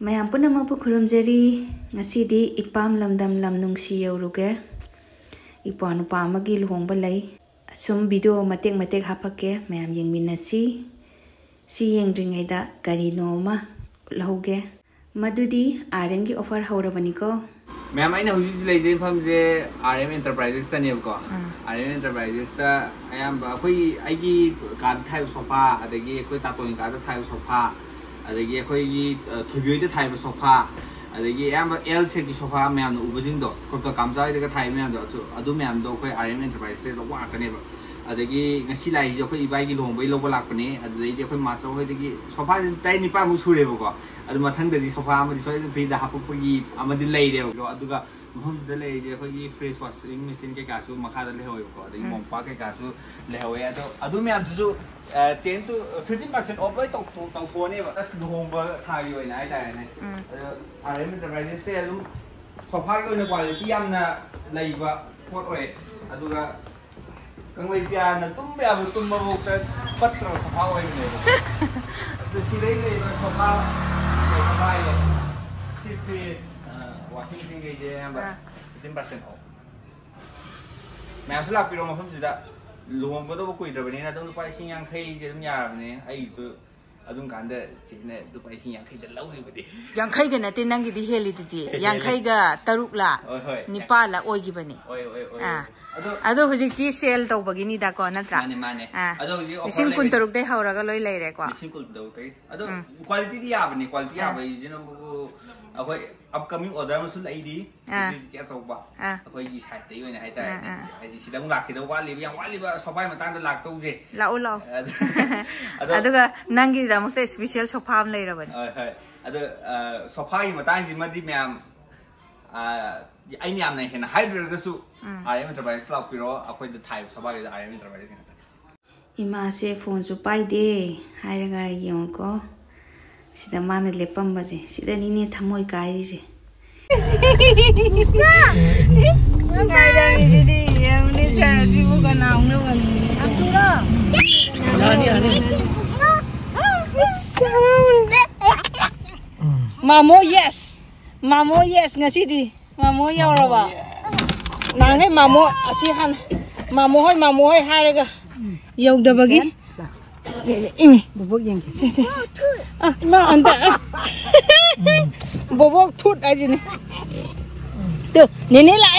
Mayam punamapu khurumjari ngasidi ipam lamdam lam nungsi yauruge ipa nupa amagi luhongba lay sum video matek hapake mayam yengminasi si yengdringaida gari noma lahoge madudi RM gi offer haurabani ko mayam aina huji leje famje RM Enterprises ta ne ko RM Enterprises ta ayamba khoi aigi ka thai sofa adagi khoi ta toin ka thai sofa adagi khoi gi thiboi da thai sofa adagi ayamba L set gi sofa mayam ubajing do ko to kamjai da thai mayam do adu mayam do khoi RM Enterprises do wa ka ne ba adagi ngasi lai jo khoi ibai gi longbai loba lakpani adagi khoi ma so khoi dagi sofa tai ni pa mu sure ba ko adu mathang da di sofa ma di soi free da hapu gi amadi lei de ko aduga mohom da lei je khoi gi fresh washing machine ke ka su makha da le hoi ko adagi mom pa ke ka su le hoi adu mayam su 10 to 15% off เลยตกทัวนี่แบบลงเบอร์ไทยอยู่ไหนแต่เนี่ยอะไรมันจะไปเสียลุ้มสภาพก็ในกว่าที่ยำน่ะอะไรกว่าโคตรเลยอะดูก็กังเลยพิจารณาตุ้มแบบตุ้มมาบุกแต่ปัตตรสภาพไว้เลยแต่สิ่งใดเลยสภาพเลยสิบปีวาชิงตันก็จะแบบ15% off แม้สลับปีลงมาเพิ่มจุดอะลงก็ต้องคุยแต่วันนี้นะต้องไปสิ่งยังเคยจะต้องยาแบบนี้ไอ้ตัวต้องการเด็ดสิ่งเนี่ยต้องไปสิ่งยังเคยจะเล่าอยู่พอดียังเคยกันนะที่นั่งกี่ที่เฮลิตุดียังเคยก็ตรุกละนิปาละโอ้ยกี่บันนี่ಅದು ಹುಜಿಕ್ತಿ ಸೇಲ್ ತಗೋಬಗಿನಿ ದಾಕೋ ನತ್ರ ಮಾನೆ ಅದು ಲಿಸಿಂಗ್ ಕುನ್ ತರುಕ್ ದೇ ಹೌರಾಗ ಲೋಯ್ ಲೈರೆ ಕ್ವಾ ಲಿಸಿಂಗ್ ಕುನ್ ದೌ ಕೈ ಅದು ಕ್ವಾಲಿಟಿ ದಿ ಯಾಬನಿ ಕ್ವಾಲಿಟಿ ಯಾಬ ಇಜಿನ ಅಕೋಯ್ upcoming order มาสุดไอ้ดีที่แกส่งบ่ಅಕೋยಈ ಸೈಟ್ ಇವೇನೆ ಐತಾ ಐದಿ ಸಿದಂ ಲಾಕಿದ ವಾಲಿยังವಾಲಿ ಸೋಫಾ ಮತಾಂ ದ ಲಾಕ್ ತೌಜೆ ಲಾओ ಅದುಗ ನಂಗಿ ದಮಕ್ತ ಸ್ಪೆಷಲ್ ಸೋಫಾ ಅಂ ಲೈರಬನಿ ಅದು ಸೋಫಾ ಈ ಮತಾಂ ಜಿಮದಿ ಮ್ಯಾಂไอ้เนี่ยในเห็นไฮเดรก็สู้อะไรมันจะไปสลับกิโลเอาไปถ่ายสบายเลยอะไรมันจะไปสิ่งนั้นอีมาเซฟโฟนสุไปเดไฮเดรก็ยังก็สิดามันเล็บปั๊มบ้าสิสิดานี่เนี่ยทำมวยกายดิสิไงดังนี่ดิยังนี่เสียสิบุกันเอาเนื้อวันนี้อันตัวละมาโม yes มาโม yes ไงสิดิมาโมยาวหรอวะนางให้มาโมอาชีฮันมาโมให้ให้เลยก็ยาวเดี๋ยวบกี้อีมีบวกยังไงมาอันเดบวกทุดอะไรนี่เดี๋ยวนี่ละ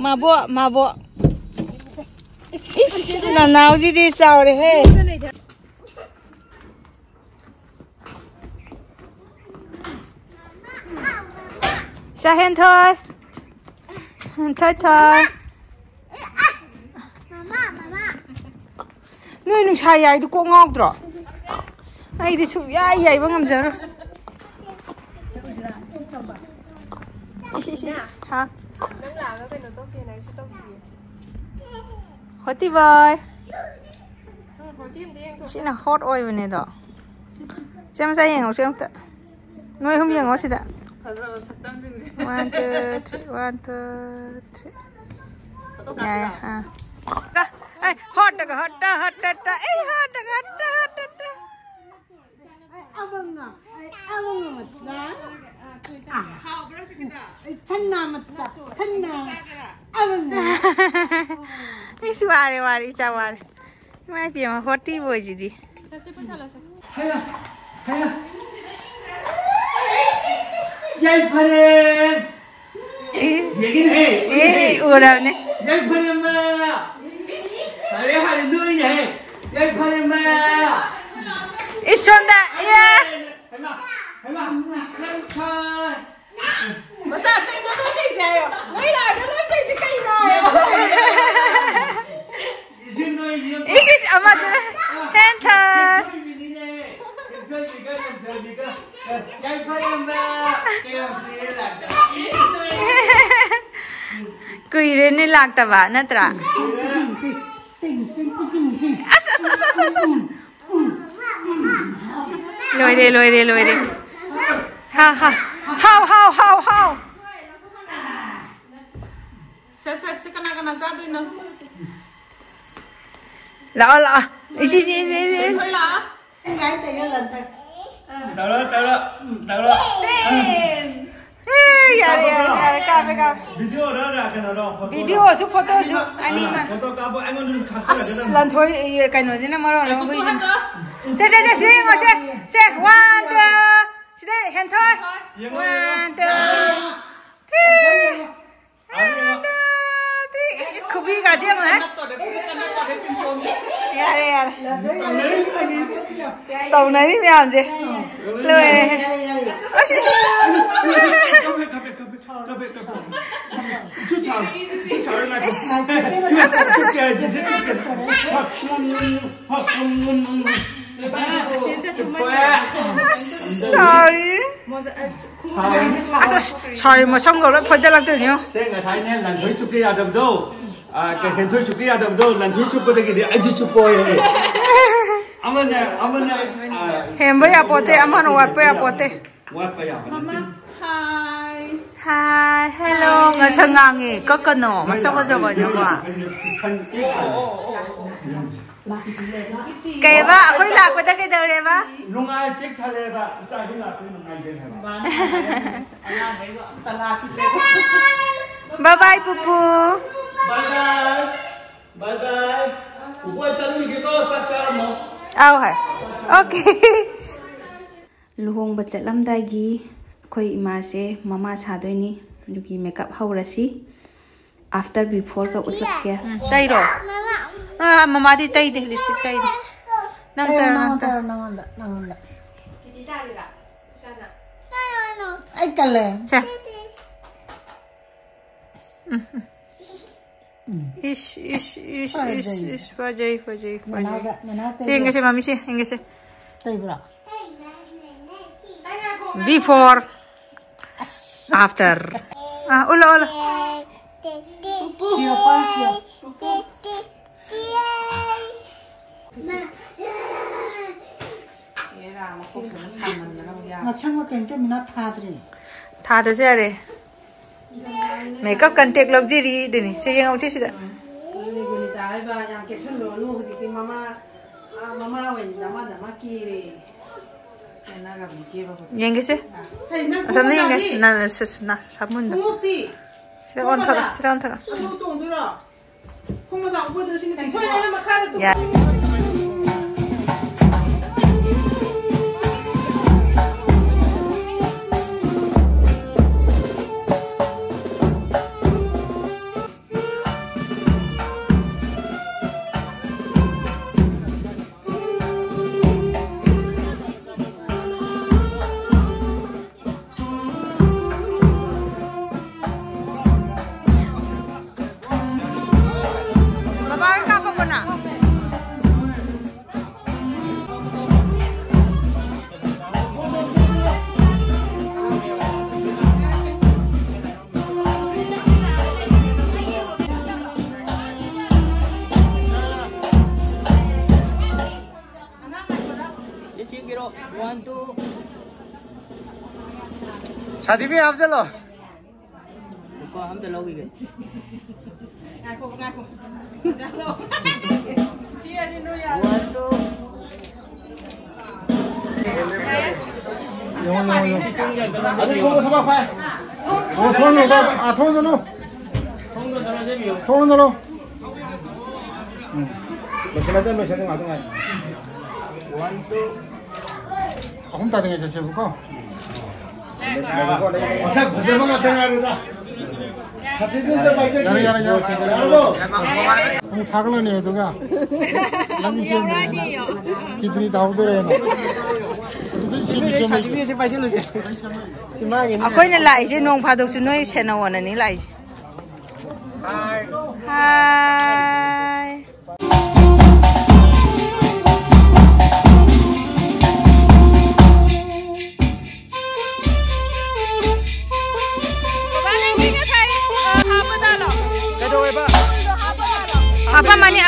มาบวอิสนาหนาวจีดีสาวเลยเฮ้จะเห็นเธอนู่นนึงชายใหญ่ดูกงอกตรอไอ้ที่สุดใหญ่บ้างงั้นจ้ะฮะฮอตตี้บอยชิน่ะฮอตออยวันนี้ต่อเจ้าไม่ใช่ยังเหรอเจ้าแต่น้อยเขามีอย่างงั้นสิแต่one two three ไงฮะไอ้ฮอตดักฮอตไอ้ฮอตดักเอาบังอ่ะมันนะฉันนามันจับฉันนาเอาบังอ่ะนี่สวารีจ้าวารีไม่เปลี่ยนมาฮอตที่บ่อยจีดียัยพเรมยังไงอูราเนี่ยยัยพเรมมาอะไรดูนี่ไงยัยพเรมมาอีชอนดาเฮ้ยมานั่งค่ะมาจากไหนมาจากที่ไหนอ่ะไม่ได้จะรู้ที่ที่ใครมาอ่ะอีสิอามาจูเฮนเธอกุยเรนนี่ลักตาบ้านั่นตระลอยเดฮ่าเสกันนะซาดินนะละอีสิไงแต่ยังหลังไป यार का वीडियो सु फोटो सु अनि लन्थोइ ये कइनो जिना मरो न बुइ से सिंग से 1 2 सिदे हेन्थोइ 1 2 3 खुबी गाजे म है यार tàu này đi mèo gì lười sorry mà xong rồi nó phải ra làm từ nhiêu thế ngày sáng nên lần thứ chụp cái nào đầm đâu cái hình thôi chụp cái nào đầm đâu lần thứ chụp cái gì anh chỉ chụp coi amane hem baya pote aman wat baya pote mama hi hello ngasangangi kakano masako jogo nyoba kay ba akoi lak ba kay daw re ba lungai tik thale ba sa hi la tu lungai je ba bye bye pupu bye bye ủa chalu gi ko sa cha mo ao hai okay luhong ba chatlamdai gi khoi ima se mama sadoini duki makeup haurasi after before ka utlak kya tai ro mama di tai de lipstick tai de nang ai kale cha ish fajai sing se mami se inge se tai bra before after ulo siapa macam apa yang kita minat hadri tha da se re makeup contact log jiri deni se yang au che sida yang ke se asam ni yang na sabun da sira on thara ya शादी में आप चलो हम तो लोग ही गए चलो 아니 그거 잡아 봐. 통으로 아 통으로. 통으로. 몇시나 가든 가. 홈 따등에 저 세우고. 어서 고생만 같은 거다. 사태들도 맞아. 야야. 작은 애도가. 기들이 나오더래. Aku ni lai je nong padok sunoi sena wana ni lai. Hai. Apa mani?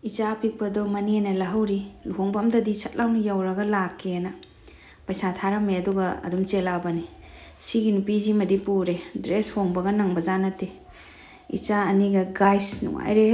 Icha pikpado mani na lahori luhong bam da di chatlaw ni yawraga lakke na paisa thara me aduga adum chela bani sigi nupi ji madi pure dress hong baga nang bazana te icha ani ga guys nuai re